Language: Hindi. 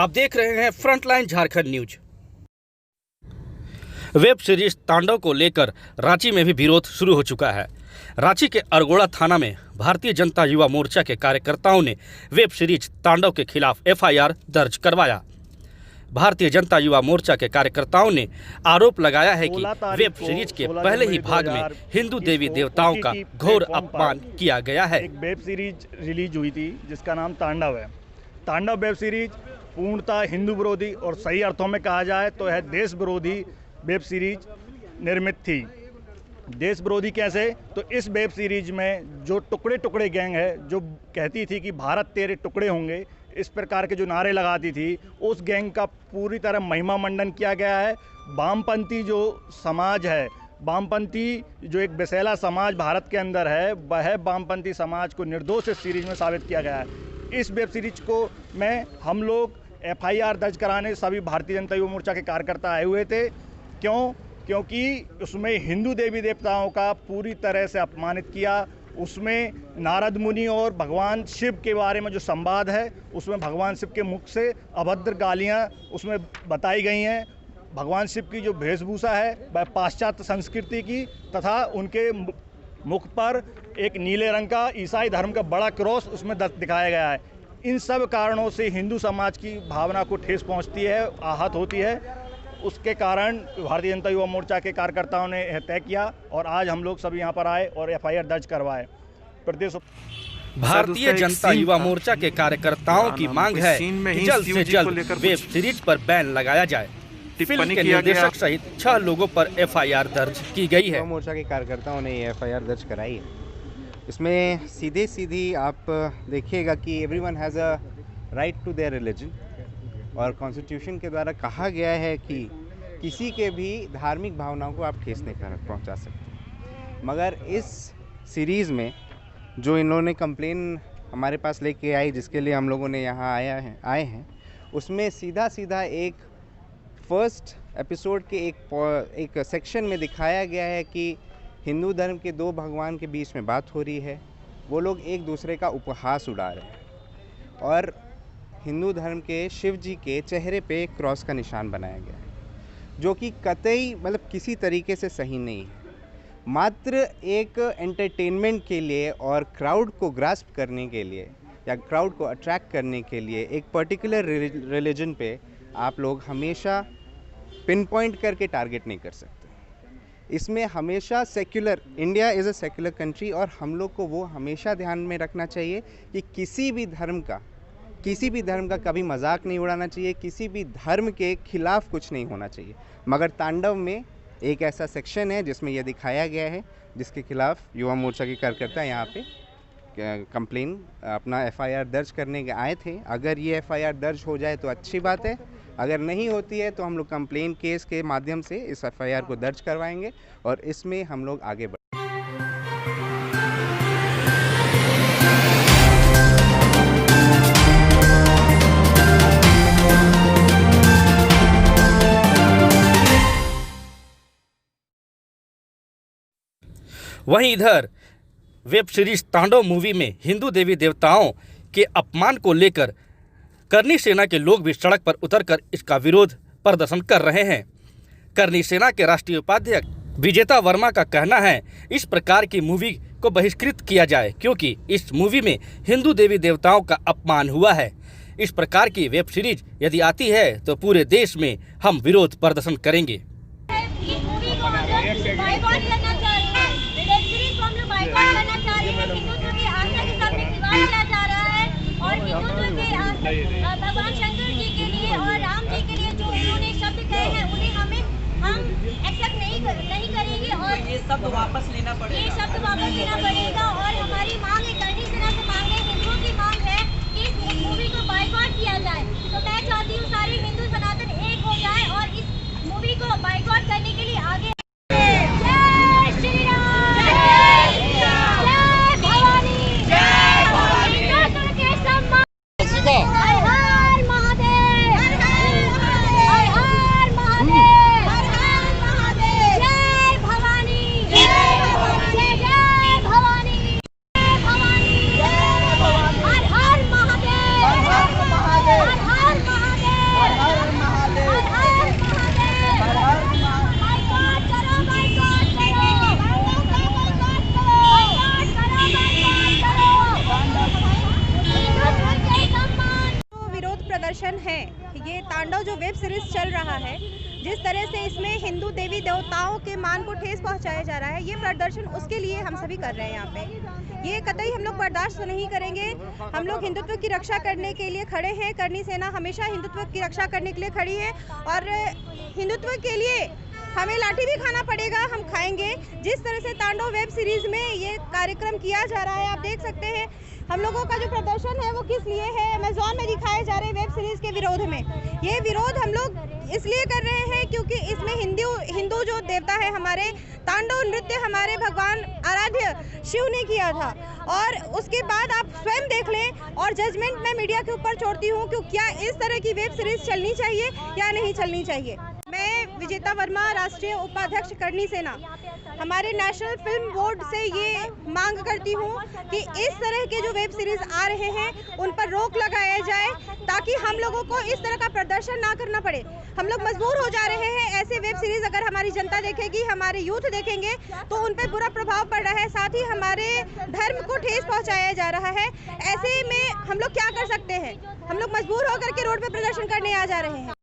आप देख रहे हैं frontline Jharkhand news. Web series तांडव को लेकर रांची में भी विरोध शुरू हो चुका है। रांची के अरगोड़ा थाना में भारतीय जनता युवा मोर्चा के कार्यकर्ताओं ने वेब सीरीज तांडव के खिलाफ एफआईआर दर्ज करवाया। भारतीय जनता युवा मोर्चा के कार्यकर्ताओं ने आरोप लगाया है कि वेब सीरीज के पहले ही भाग में हिंदू देवी देवताओं का घोर अपमान किया गया है। एक वेब सीरीज रिलीज हुई थी जिसका नाम तांडव है। तांडव वेब सीरीज पूर्णतः हिंदू विरोधी और सही अर्थों में कहा जाए तो यह देश विरोधी वेब सीरीज निर्मित थी। देश विरोधी कैसे? तो इस वेब सीरीज में जो टुकड़े टुकड़े गैंग है, जो कहती थी कि भारत तेरे टुकड़े होंगे, इस प्रकार के जो नारे लगाती थी, उस गैंग का पूरी तरह महिमा मंडन किया गया है। वामपंथी जो समाज है, वामपंथी जो एक विशैला समाज भारत के अंदर है, वह वामपंथी समाज को निर्दोष इस सीरीज में साबित किया गया है। इस वेब सीरीज को में हम लोग एफआईआर दर्ज कराने सभी भारतीय जनता युवा मोर्चा के कार्यकर्ता आए हुए थे। क्योंकि उसमें हिंदू देवी देवताओं का पूरी तरह से अपमानित किया। उसमें नारद मुनि और भगवान शिव के बारे में जो संवाद है, उसमें भगवान शिव के मुख से अभद्र गालियां उसमें बताई गई हैं। भगवान शिव की जो वेशभूषा है वह पाश्चात्य संस्कृति की, तथा उनके मुख पर एक नीले रंग का ईसाई धर्म का बड़ा क्रॉस उसमें दिखाया गया है। इन सब कारणों से हिंदू समाज की भावना को ठेस पहुंचती है, आहत होती है। उसके कारण भारतीय जनता युवा मोर्चा के कार्यकर्ताओं ने यह तय किया और आज हम लोग सब यहाँ पर आए और एफआईआर दर्ज करवाए। प्रदेश भारतीय जनता युवा मोर्चा के कार्यकर्ताओं की मांग है कि जल्द से जल्द वेब सीरीज पर बैन लगाया जाए। फिल्म के निर्देशक सहित 6 लोगों पर एफआईआर दर्ज की गई है। मोर्चा के कार्यकर्ताओं ने एफआईआर दर्ज कराई है। इसमें सीधी आप देखिएगा कि everyone has a right to their religion, और कॉन्स्टिट्यूशन के द्वारा कहा गया है कि किसी के भी धार्मिक भावनाओं को आप ठेस नहीं पहुंचा सकते। मगर इस सीरीज़ में जो इन्होंने कंप्लेन हमारे पास लेके आई, जिसके लिए हम लोगों ने यहाँ आए हैं, उसमें सीधा एक फर्स्ट एपिसोड के एक सेक्शन में दिखाया गया है कि हिंदू धर्म के 2 भगवान के बीच में बात हो रही है। वो लोग एक दूसरे का उपहास उड़ा रहे हैं और हिंदू धर्म के शिव जी के चेहरे पे क्रॉस का निशान बनाया गया है, जो कि कतई किसी तरीके से सही नहीं है। मात्र एक एंटरटेनमेंट के लिए और क्राउड को ग्रास्प करने के लिए या क्राउड को अट्रैक्ट करने के लिए एक पर्टिकुलर रिलीजन पे आप लोग हमेशा पिन पॉइंट करके टारगेट नहीं कर सकते। इसमें हमेशा secular, India is a secular country, और हम लोग को वो हमेशा ध्यान में रखना चाहिए कि किसी भी धर्म का कभी मजाक नहीं उड़ाना चाहिए, किसी भी धर्म के खिलाफ कुछ नहीं होना चाहिए। मगर तांडव में एक ऐसा सेक्शन है जिसमें यह दिखाया गया है, जिसके खिलाफ युवा मोर्चा के कार्यकर्ता यहाँ पे कंप्लेन अपना एफआईआर दर्ज करने आए थे। अगर ये एफआईआर दर्ज हो जाए तो अच्छी बात है, अगर नहीं होती है तो हम लोग कंप्लेन केस के माध्यम से इस एफआईआर को दर्ज करवाएंगे और इसमें हम लोग आगे बढ़ेंगे। वहीं इधर वेब सीरीज तांडव मूवी में हिंदू देवी देवताओं के अपमान को लेकर करनी सेना के लोग भी सड़क पर उतरकर इसका विरोध प्रदर्शन कर रहे हैं। करनी सेना के राष्ट्रीय उपाध्यक्ष विजेता वर्मा का कहना है इस प्रकार की मूवी को बहिष्कृत किया जाए, क्योंकि इस मूवी में हिंदू देवी देवताओं का अपमान हुआ है। इस प्रकार की वेब सीरीज यदि आती है तो पूरे देश में हम विरोध प्रदर्शन करेंगे। भगवान शंकर जी के लिए और राम जी के लिए जो उन्होंने शब्द कहे हैं, उन्हें हम एक्सेप्ट नहीं करेंगे और ये शब्द वापस लेना पड़ेगा। और हमारी मांग है, करनी सेना से मांग है, हिंदुओं की मांग है कि इस मूवी को बाइकआउट किया जाए। तो मैं चाहती हूँ सारे हिंदू सनातन एक हो जाए और इस मूवी को बाइकआउट करने के लिए आगे। जिस तरह से इसमें हिंदू देवी देवताओं के मान को ठेस पहुंचाया जा रहा है, ये प्रदर्शन उसके लिए हम सभी कर रहे हैं यहाँ पे। ये कतई हम लोग बर्दाश्त नहीं करेंगे। हम लोग हिंदुत्व की रक्षा करने के लिए खड़े हैं। करनी सेना हमेशा हिंदुत्व की रक्षा करने के लिए खड़ी है और हिंदुत्व के लिए हमें लाठी भी खाना पड़ेगा, हम खाएंगे। जिस तरह से तांडव वेब सीरीज में ये कार्यक्रम किया जा रहा है, आप देख सकते हैं हम लोगों का जो प्रदर्शन है वो किस लिए है, अमेज़न में दिखाए जा रहे वेब सीरीज के विरोध में। ये विरोध हम लोग इसलिए कर रहे हैं क्योंकि इसमें हिंदू जो देवता है हमारे, तांडव नृत्य हमारे भगवान आराध्य शिव ने किया था। और उसके बाद आप स्वयं देख लें और जजमेंट मैं मीडिया के ऊपर छोड़ती हूँ कि क्या इस तरह की वेब सीरीज चलनी चाहिए या नहीं चलनी चाहिए। मैं विजेता वर्मा, राष्ट्रीय उपाध्यक्ष करनी सेना, हमारे नेशनल फिल्म बोर्ड से ये मांग करती हूँ कि इस तरह के जो वेब सीरीज आ रहे हैं उन पर रोक लगाया जाए ताकि हम लोगों को इस तरह का प्रदर्शन ना करना पड़े। हम लोग मजबूर हो जा रहे हैं। ऐसे वेब सीरीज अगर हमारी जनता देखेगी, हमारे यूथ देखेंगे तो उन पर बुरा प्रभाव पड़ रहा है, साथ ही हमारे धर्म को ठेस पहुँचाया जा रहा है। ऐसे में हम लोग क्या कर सकते हैं? हम लोग मजबूर होकर के रोड पर प्रदर्शन करने आ जा रहे हैं।